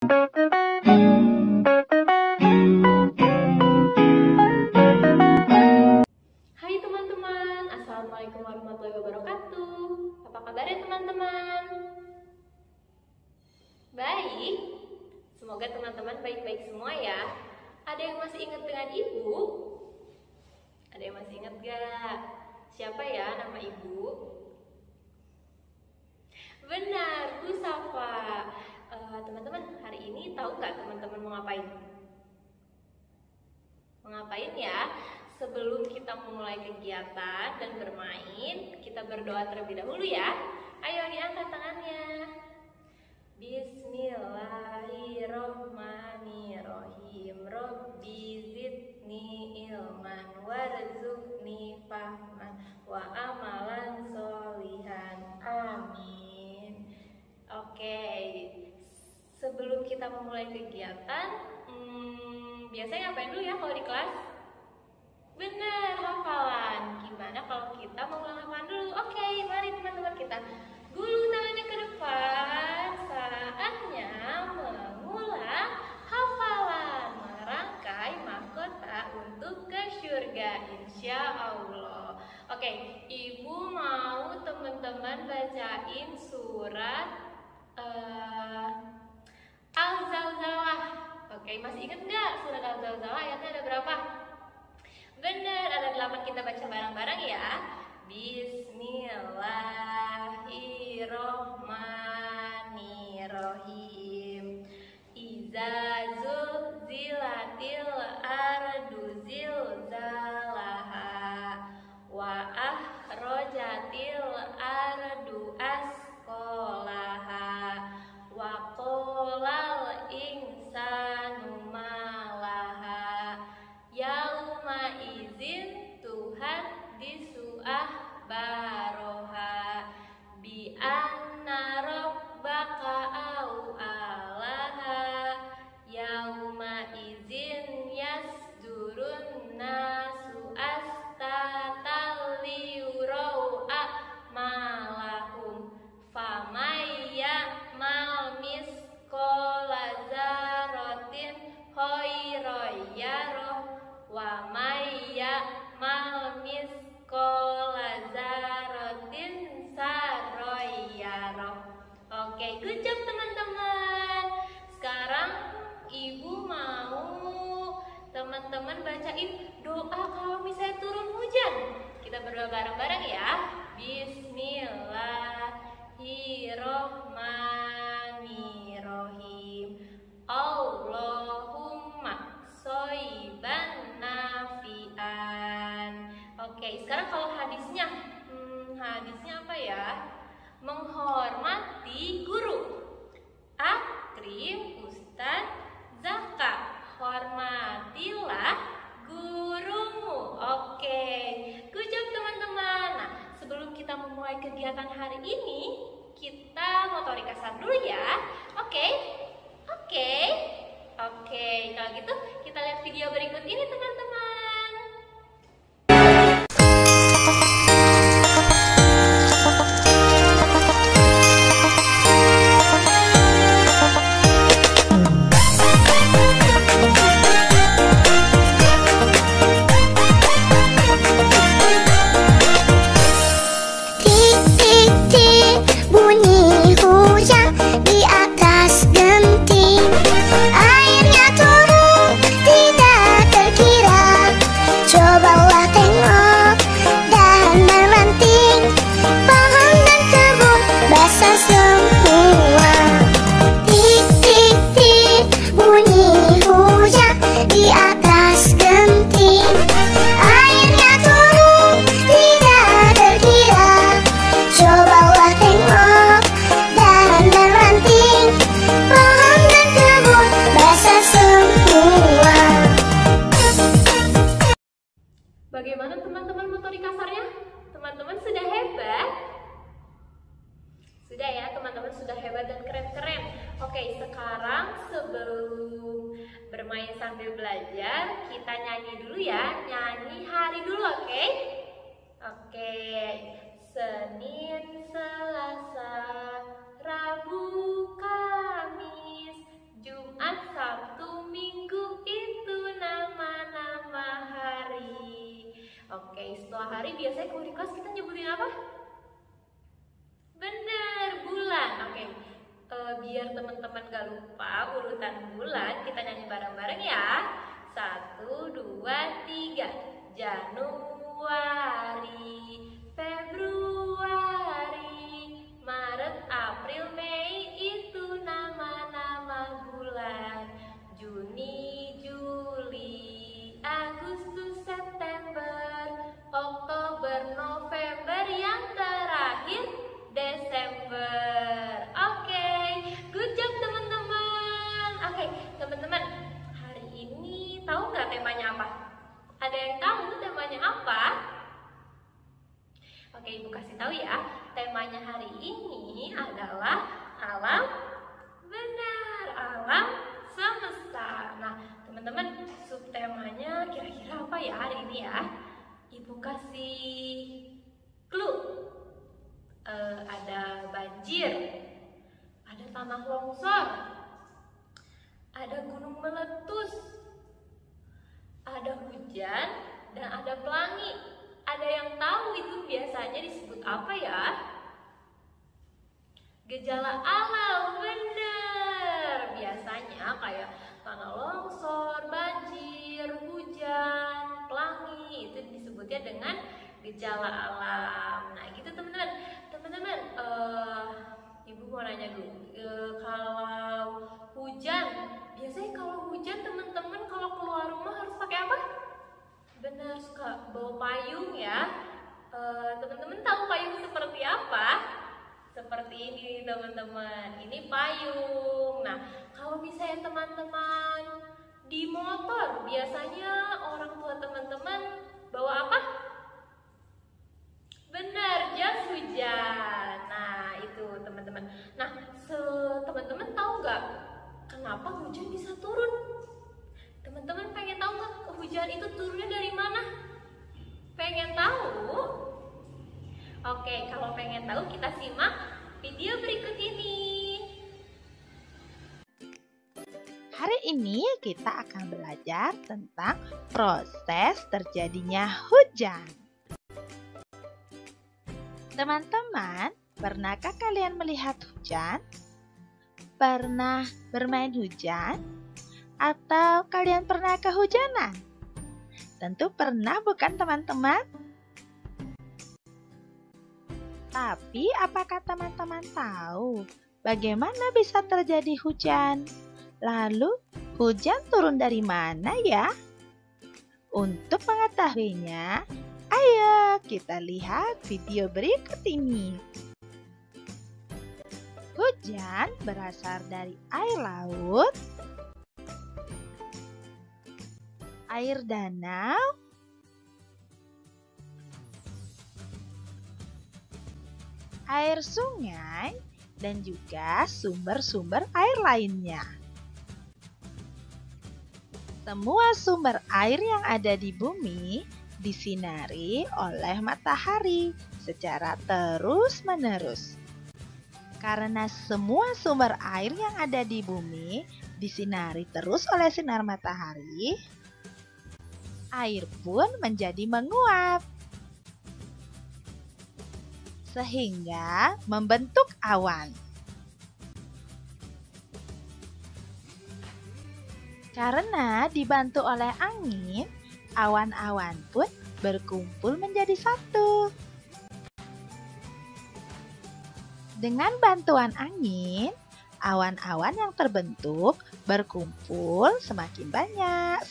Hai teman-teman, Assalamualaikum warahmatullahi wabarakatuh. Apa kabar ya teman-teman? Baik, semoga teman-teman baik-baik semua ya. Ada yang masih ingat dengan ibu? Ada yang masih ingat gak? Siapa ya nama ibu? Benar, Bu Safa. Teman-teman, hari ini tahu nggak teman-teman mau ngapain? Mau ngapain ya? Sebelum kita memulai kegiatan dan bermain, kita berdoa terlebih dahulu ya. Ayo diangkat tangannya. Bismillahirrohmanirrohim. Robbi zidni ilman warzuqni fahman wa amalan solihan. Amin. Oke, sebelum kita memulai kegiatan, biasanya ngapain dulu ya kalau di kelas? Benar, hafalan. Gimana kalau kita mengulang hafalan dulu? Oke, mari teman-teman kita gulung tangannya ke depan. Saatnya mengulang hafalan, merangkai mahkota untuk ke surga, insya Allah. Oke, ibu mau teman-teman bacain surat Al-Zalzalah. Oke, masih ingat nggak surat Al-Zalzalah ayatnya ada berapa? Benar, ada 8. Kita baca bareng-bareng ya. Bismillahirrohmanirrohim. Iza zulzilatil ardu zilzalaha wa akhrajatil ardu asqalaha wa qolal insanu malaha yauma izin Tuhan disu'ahbaroha bi anna rabbaka au alaha yauma izin yasdurun nasu astatal liurau a'malahum famayya mal miskola zarotin khoiroyyaroh wa mayya mal miskola zarotin saroyyaroh. Oke, good job teman-teman. Sekarang ibu mau teman-teman bacain doa kalau misalnya turun hujan. Kita berdoa bareng-bareng ya. Bismillahirrohmanirrohim. Allahumma shoiban nafi'an. Oke, sekarang kalau hadisnya apa ya? Menghormati guru. Akrim Ustadz Zaka. Hormatilah gurumu. Oke, good job teman-teman. Nah, sebelum kita memulai kegiatan hari ini, kita motorik kasar dulu ya. Oke. Kalau gitu kita lihat video berikut ini teman-teman. Bunyi hujan di atas genting, airnya turun tidak terkira. Cobalah tengok dan meranting, pohon dan kebun basah semua. Tik tik tik bunyi hujan di atas genting, airnya turun tidak terkira. Cobalah tengok dan meranting, pohon dan kebun basah semua. Bagaimana teman-teman motorik kasarnya? Teman-teman sudah hebat? Sudah ya, teman-teman sudah hebat dan keren-keren. Oke, sekarang sebelum bermain sambil belajar, kita nyanyi dulu ya. Nyanyi hari dulu, oke? Oke. Senin, Selasa, Rabu, Kamis, Jumat. matahari, biasanya kalau di kelas kita nyebutin apa? Bener, bulan. Oke, biar teman-teman gak lupa urutan bulan, kita nyanyi bareng-bareng ya. 1, 2, 3. Januari, Februari, Maret, April, Mei, itu nama-nama bulan. Juni, Juli, Agustus, September, Oktober, November, yang terakhir Desember. Oke, good job teman-teman. Oke, teman-teman, hari ini tahu nggak temanya apa? Ada yang tahu temanya apa? Oke, Ibu kasih tahu ya. Temanya hari ini adalah alam. Benar, alam semesta. Nah, teman-teman, subtemanya kira-kira apa ya hari ini ya? Ibu kasih clue. Ada banjir, ada tanah longsor, ada gunung meletus, ada hujan, dan ada pelangi. Ada yang tahu itu biasanya disebut apa ya? Gejala alam, bener. Biasanya kayak tanah longsor, banjir, hujan, pelangi, itu disebutnya dengan gejala alam. Nah gitu teman-teman. Teman-teman, Ibu mau nanya dulu, kalau hujan, biasanya kalau hujan teman-teman kalau keluar rumah harus pakai apa? Benar, suka bawa payung ya. Teman-teman tahu payung seperti apa? Seperti ini teman-teman, ini payung. Nah, kalau misalnya teman-teman di motor, biasanya orang tua teman-teman bawa apa? Benar, jas hujan. Nah, itu teman-teman. Nah, teman-teman tahu nggak kenapa hujan bisa turun? Teman-teman pengen tahu nggak hujan itu turunnya dari mana? Pengen tahu? Oke, kalau pengen tahu kita simak video berikut ini. Hari ini kita akan belajar tentang proses terjadinya hujan. Teman-teman, pernahkah kalian melihat hujan? Pernah bermain hujan? Atau kalian pernah kehujanan? Tentu pernah, bukan teman-teman? Tapi apakah teman-teman tahu bagaimana bisa terjadi hujan? Lalu hujan turun dari mana ya? Untuk mengetahuinya, ayo kita lihat video berikut ini. Hujan berasal dari air laut, air danau, air sungai, dan juga sumber-sumber air lainnya. Semua sumber air yang ada di bumi disinari oleh matahari secara terus-menerus. Karena semua sumber air yang ada di bumi disinari terus oleh sinar matahari, air pun menjadi menguap, sehingga membentuk awan. Karena dibantu oleh angin, awan-awan pun berkumpul menjadi satu. Dengan bantuan angin, awan-awan yang terbentuk berkumpul semakin banyak,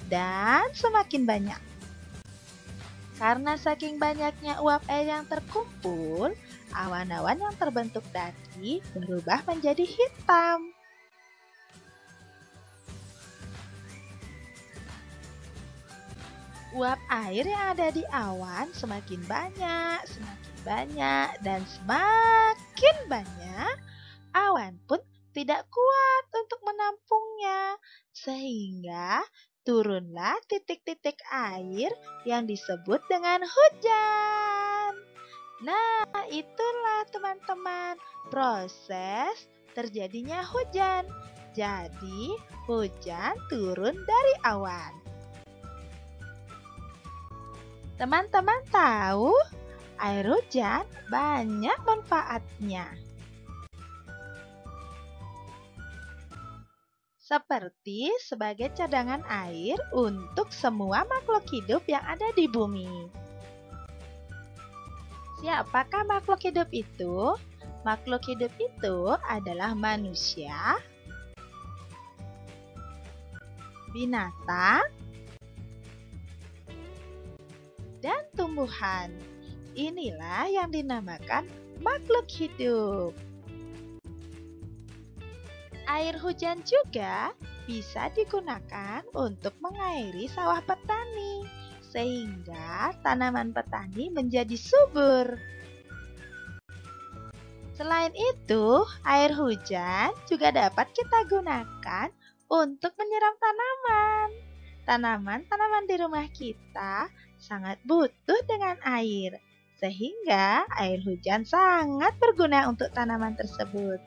dan semakin banyak. Karena saking banyaknya uap air yang terkumpul, awan-awan yang terbentuk tadi berubah menjadi hitam. Uap air yang ada di awan semakin banyak, dan semakin banyak, awan pun tidak kuat untuk menampungnya, sehingga turunlah titik-titik air yang disebut dengan hujan. Nah, itulah teman-teman proses terjadinya hujan. Jadi, hujan turun dari awan. Teman-teman tahu, air hujan banyak manfaatnya. Seperti sebagai cadangan air untuk semua makhluk hidup yang ada di bumi. Siapakah makhluk hidup itu? Makhluk hidup itu adalah manusia, binatang, dan tumbuhan. Inilah yang dinamakan makhluk hidup. Air hujan juga bisa digunakan untuk mengairi sawah petani, sehingga tanaman petani menjadi subur. Selain itu, air hujan juga dapat kita gunakan untuk menyiram tanaman. Tanaman-tanaman di rumah kita sangat butuh dengan air, sehingga air hujan sangat berguna untuk tanaman tersebut.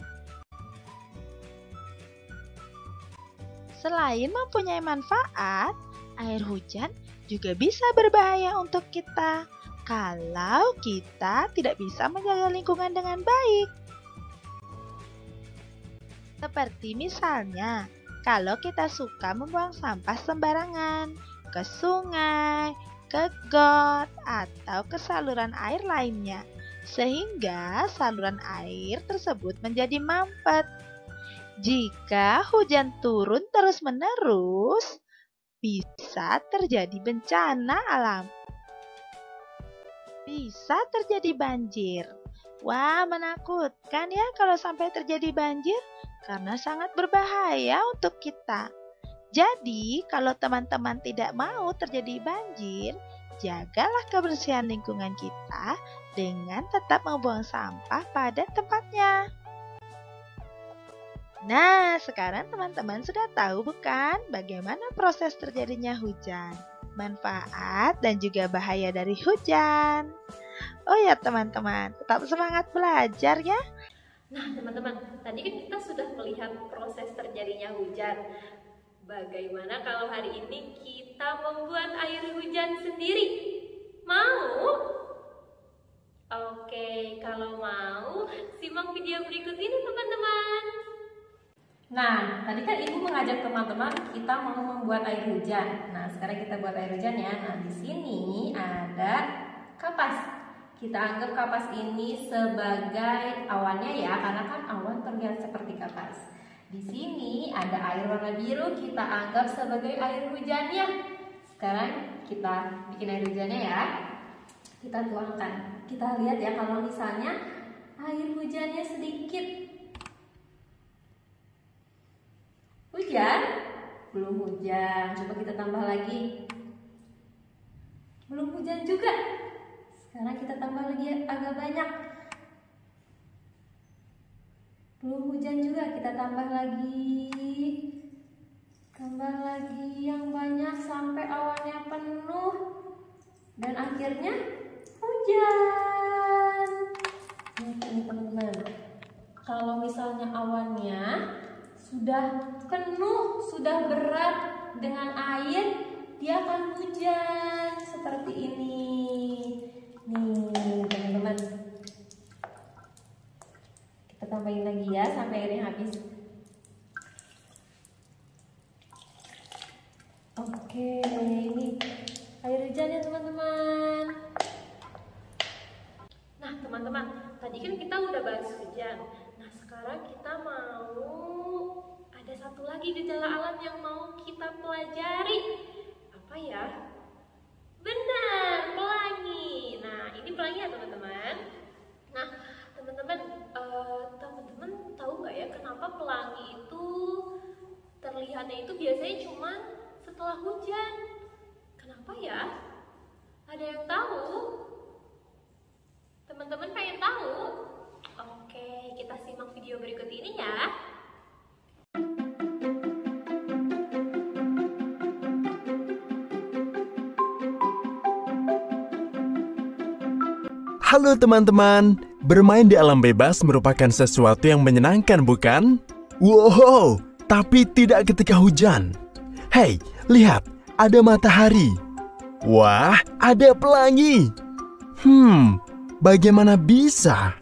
Selain mempunyai manfaat, air hujan juga bisa berbahaya untuk kita kalau kita tidak bisa menjaga lingkungan dengan baik. Seperti misalnya, kalau kita suka membuang sampah sembarangan ke sungai, ke got, atau ke saluran air lainnya, sehingga saluran air tersebut menjadi mampet. Jika hujan turun terus-menerus, bisa terjadi bencana alam. Bisa terjadi banjir. Wah, menakutkan ya kalau sampai terjadi banjir, karena sangat berbahaya untuk kita. Jadi, kalau teman-teman tidak mau terjadi banjir, jagalah kebersihan lingkungan kita dengan tetap membuang sampah pada tempatnya. Nah, sekarang teman-teman sudah tahu bukan bagaimana proses terjadinya hujan, manfaat dan juga bahaya dari hujan. Oh ya teman-teman, tetap semangat belajar ya. Nah teman-teman, tadi kan kita sudah melihat proses terjadinya hujan. Bagaimana kalau hari ini kita membuat air hujan sendiri? Mau? Oke, kalau mau, simak video berikut ini teman-teman. Nah, tadi kan ibu mengajak teman-teman kita mau membuat air hujan. Nah, sekarang kita buat air hujan ya. Nah, di sini ada kapas. Kita anggap kapas ini sebagai awannya ya, karena kan awan terlihat seperti kapas. Di sini ada air warna biru, kita anggap sebagai air hujannya. Sekarang kita bikin air hujannya ya. Kita tuangkan. Kita lihat ya kalau misalnya air hujannya sedikit. Hujan? Belum hujan. Coba kita tambah lagi. Belum hujan juga. Sekarang kita tambah lagi agak banyak. Belum hujan juga, kita tambah lagi. Tambah lagi yang banyak sampai awannya penuh. Dan akhirnya hujan. Ini teman-teman. Kalau misalnya awannya sudah penuh, sudah berat dengan air, dia akan hujan seperti ini. Nih teman-teman, kita tambahin lagi ya sampai airnya habis. Oke, ini air hujan ya teman-teman. Nah teman-teman, tadi kan kita udah bahas hujan. Nah sekarang kita mau ada satu lagi gejala alam yang mau kita pelajari. Apa ya? Benar, pelangi. Nah, ini pelangi ya teman-teman. Nah, teman-teman tahu nggak ya kenapa pelangi itu terlihatnya itu biasanya cuma setelah hujan? Kenapa ya? Ada yang tahu? Teman-teman pengen tahu? Oke, kita simak video berikut ini ya. Halo teman-teman, bermain di alam bebas merupakan sesuatu yang menyenangkan bukan? Wow, tapi tidak ketika hujan. Hei, lihat, ada matahari. Wah, ada pelangi. Bagaimana bisa?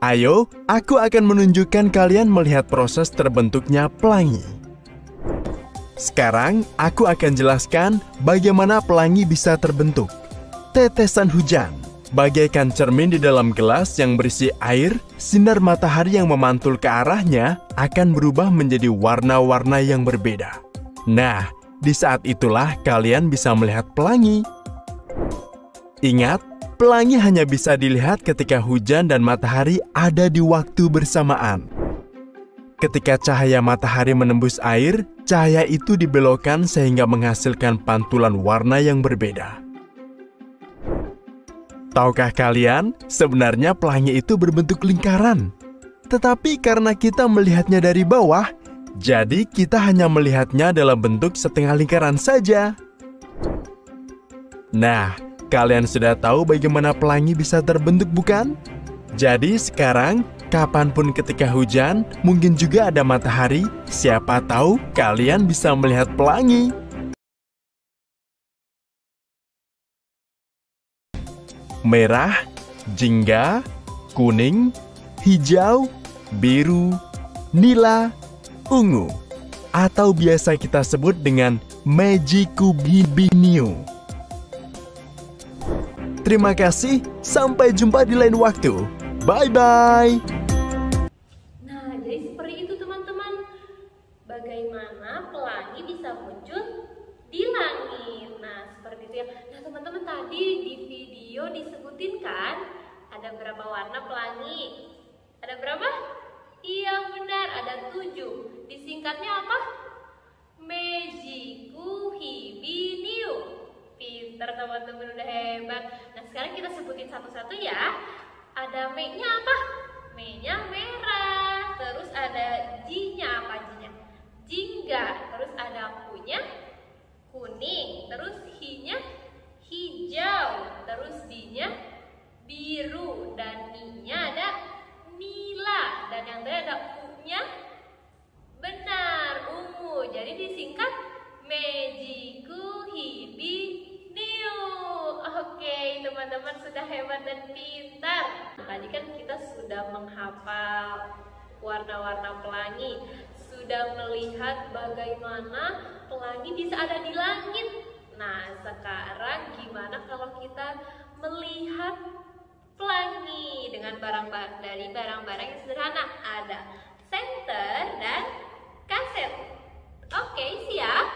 Ayo, aku akan menunjukkan kalian melihat proses terbentuknya pelangi. Sekarang, aku akan jelaskan bagaimana pelangi bisa terbentuk. Tetesan hujan, bagaikan cermin di dalam gelas yang berisi air, sinar matahari yang memantul ke arahnya akan berubah menjadi warna-warna yang berbeda. Nah, di saat itulah kalian bisa melihat pelangi. Ingat, pelangi hanya bisa dilihat ketika hujan dan matahari ada di waktu bersamaan. Ketika cahaya matahari menembus air, cahaya itu dibelokkan sehingga menghasilkan pantulan warna yang berbeda. Tahukah kalian, sebenarnya pelangi itu berbentuk lingkaran. Tetapi karena kita melihatnya dari bawah, jadi kita hanya melihatnya dalam bentuk setengah lingkaran saja. Nah, kalian sudah tahu bagaimana pelangi bisa terbentuk, bukan? Jadi sekarang, kapanpun ketika hujan, mungkin juga ada matahari, siapa tahu kalian bisa melihat pelangi. Merah, jingga, kuning, hijau, biru, nila, ungu, atau biasa kita sebut dengan Magicubibiniu. Terima kasih, sampai jumpa di lain waktu. Bye-bye! Nah, jadi seperti itu teman-teman. Bagaimana pelangi bisa muncul di langit. Nah, seperti itu ya. Nah, teman-teman, tadi di video disebutin kan ada berapa warna pelangi? Ada berapa? Iya benar, ada 7. Disingkatnya apa? Magicubibiniu. Pinter teman-teman, udah hebat. Nah, sekarang kita sebutin satu-satu ya. Ada M-nya apa? M-nya merah. Terus ada J-nya apa J-nya? Jingga. Terus ada Q-nya kuning. Terus H-nya hijau. Terus D-nya biru. Dan I-nya ada nila. Dan yang terakhir ada U-nya benar, ungu. Jadi disingkat Magicubibiniu. Oke, teman-teman sudah hebat dan pintar. Tadi kan kita sudah menghafal warna-warna pelangi, sudah melihat bagaimana pelangi bisa ada di langit. Nah, sekarang gimana kalau kita melihat pelangi dengan barang-barang yang sederhana? Ada senter dan kaset. Oke, siap?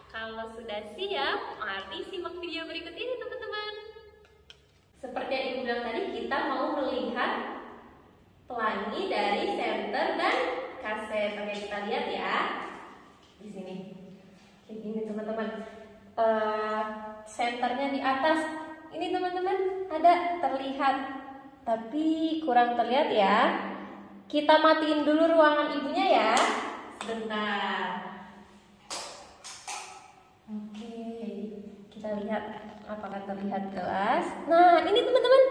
Kalau sudah siap, mari simak video berikut ini teman-teman. Seperti yang Ibu bilang tadi, kita mau melihat pelangi dari senter dan kaset. Oke, kita lihat ya. Di sini. Kayak gini teman-teman. Senternya di atas. Ini teman-teman, ada terlihat. Tapi kurang terlihat ya. Kita matiin dulu ruangan ibunya ya. Sebentar. Oke, kita lihat apakah terlihat jelas. Nah, ini teman-teman,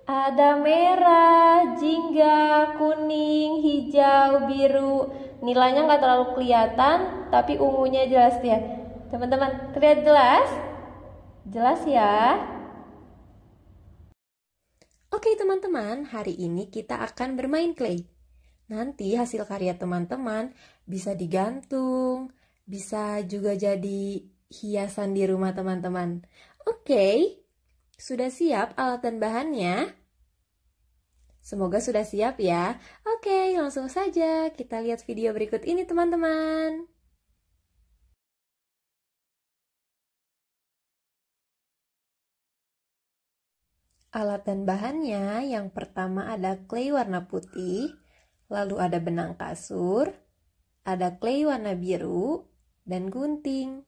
ada merah, jingga, kuning, hijau, biru. Nilainya nggak terlalu kelihatan, tapi ungunya jelas ya. Teman-teman, terlihat jelas? Jelas ya? Oke teman-teman, hari ini kita akan bermain clay. Nanti hasil karya teman-teman bisa digantung, bisa juga jadi hiasan di rumah teman-teman. Oke, sudah siap alat dan bahannya? Semoga sudah siap ya. Oke, langsung saja kita lihat video berikut ini teman-teman. Alat dan bahannya, yang pertama ada clay warna putih, lalu ada benang kasur, ada clay warna biru, dan gunting.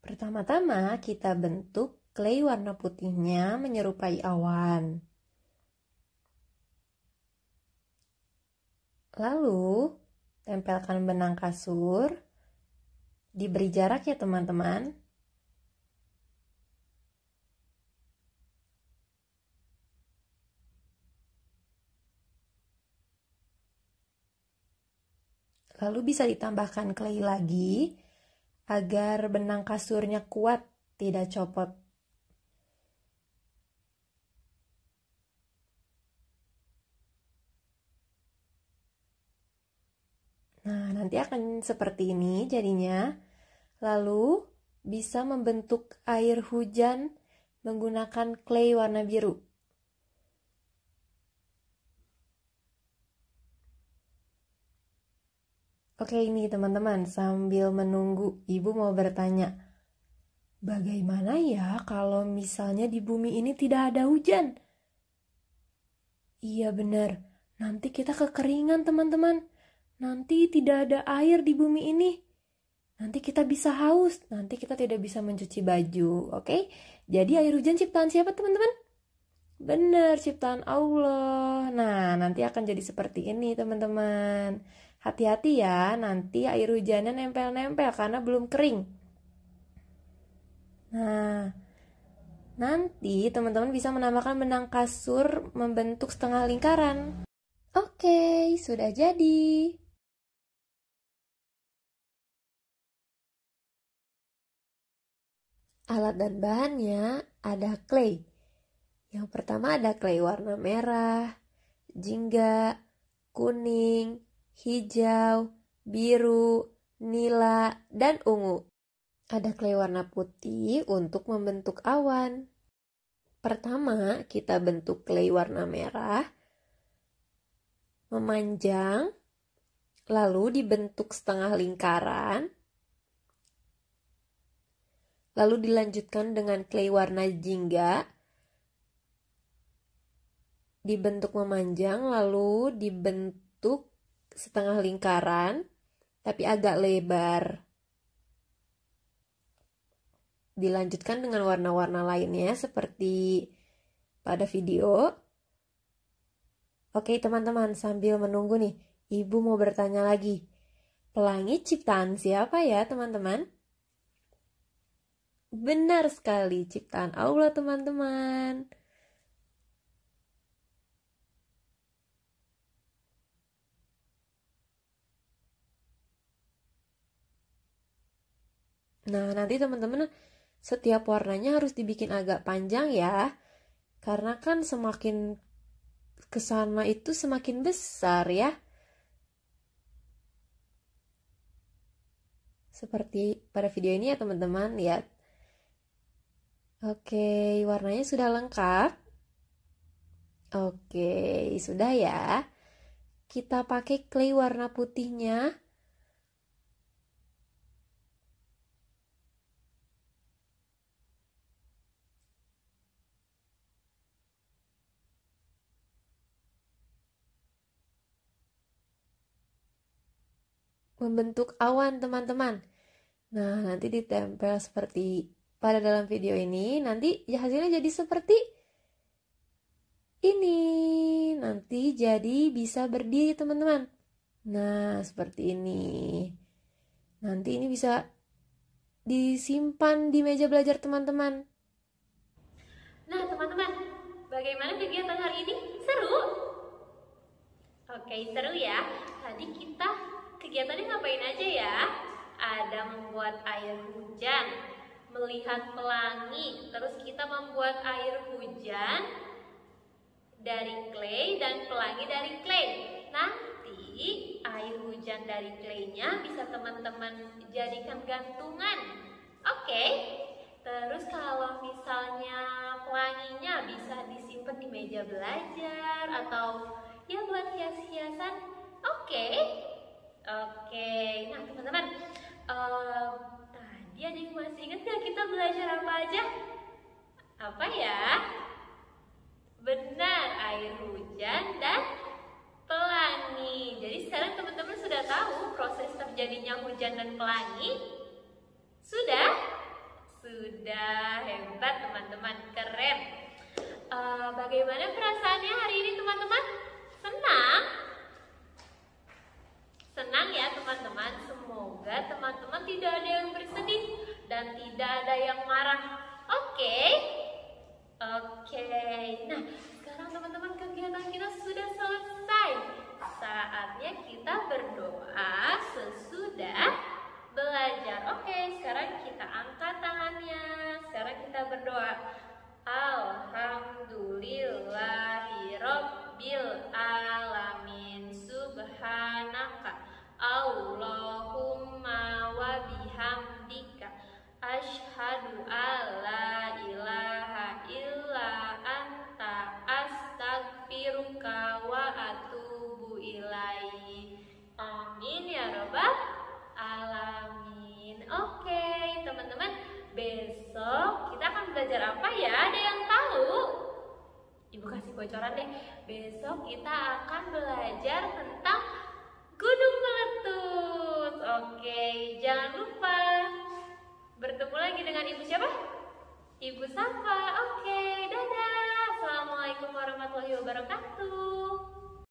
Pertama-tama kita bentuk clay warna putihnya menyerupai awan. Lalu tempelkan benang kasur, diberi jarak ya teman-teman. Lalu bisa ditambahkan clay lagi agar benang kasurnya kuat, tidak copot. Nah, nanti akan seperti ini jadinya. Lalu bisa membentuk air hujan menggunakan clay warna biru. Oke, ini teman-teman, sambil menunggu ibu mau bertanya, bagaimana ya kalau misalnya di bumi ini tidak ada hujan? Iya benar, nanti kita kekeringan teman-teman. Nanti tidak ada air di bumi ini. Nanti kita bisa haus, nanti kita tidak bisa mencuci baju, oke? Jadi air hujan ciptaan siapa teman-teman? Benar, ciptaan Allah. Nah, nanti akan jadi seperti ini teman-teman. Hati-hati ya, nanti air hujannya nempel-nempel karena belum kering. Nah, nanti teman-teman bisa menambahkan benang kasur membentuk setengah lingkaran. Oke, sudah jadi. Alat dan bahannya ada clay. Yang pertama ada clay warna merah, jingga, kuning, hijau, biru, nila, dan ungu. Ada clay warna putih untuk membentuk awan. Pertama, kita bentuk clay warna merah, memanjang, lalu dibentuk setengah lingkaran, lalu dilanjutkan dengan clay warna jingga, dibentuk memanjang, lalu dibentuk setengah lingkaran, tapi agak lebar. Dilanjutkan dengan warna-warna lainnya seperti pada video. Oke teman-teman, sambil menunggu nih, ibu mau bertanya lagi. Pelangi ciptaan siapa ya teman-teman? Benar sekali, ciptaan Allah teman-teman. Nah, nanti teman-teman setiap warnanya harus dibikin agak panjang ya. Karena kan semakin kesana itu semakin besar ya. Seperti pada video ini ya teman-teman, lihat. Oke, warnanya sudah lengkap. Oke, sudah ya. Kita pakai clay warna putihnya. Membentuk awan teman-teman. Nah, nanti ditempel seperti pada dalam video ini. Nanti hasilnya jadi seperti ini. Nanti jadi bisa berdiri teman-teman. Nah, seperti ini. Nanti ini bisa disimpan di meja belajar teman-teman. Nah teman-teman, bagaimana kegiatan hari ini? Seru? Oke, seru ya. Tadi kita kegiatannya ngapain aja ya? Ada membuat air hujan, melihat pelangi, terus kita membuat air hujan dari clay dan pelangi dari clay. Nanti air hujan dari claynya bisa teman-teman jadikan gantungan. Oke. Terus kalau misalnya pelanginya bisa disimpan di meja belajar atau ya buat hias-hiasan. Oke. Nah teman-teman, tadi ada yang masih ingat gak kita belajar apa aja? Apa ya? Benar, air hujan dan pelangi. Jadi sekarang teman-teman sudah tahu proses terjadinya hujan dan pelangi? Sudah? Sudah, hebat teman-teman, keren. Bagaimana perasaannya hari ini teman-teman? Senang? Senang ya teman-teman. Semoga teman-teman tidak ada yang bersedih dan tidak ada yang marah. Oke. Nah sekarang teman-teman kegiatan kita sudah selesai. Saatnya kita berdoa sesudah belajar. Oke, sekarang bocoran deh. Besok kita akan belajar tentang gunung meletus. Oke, jangan lupa bertemu lagi dengan Ibu siapa? Ibu Safa. Oke, dadah. Assalamualaikum warahmatullahi wabarakatuh.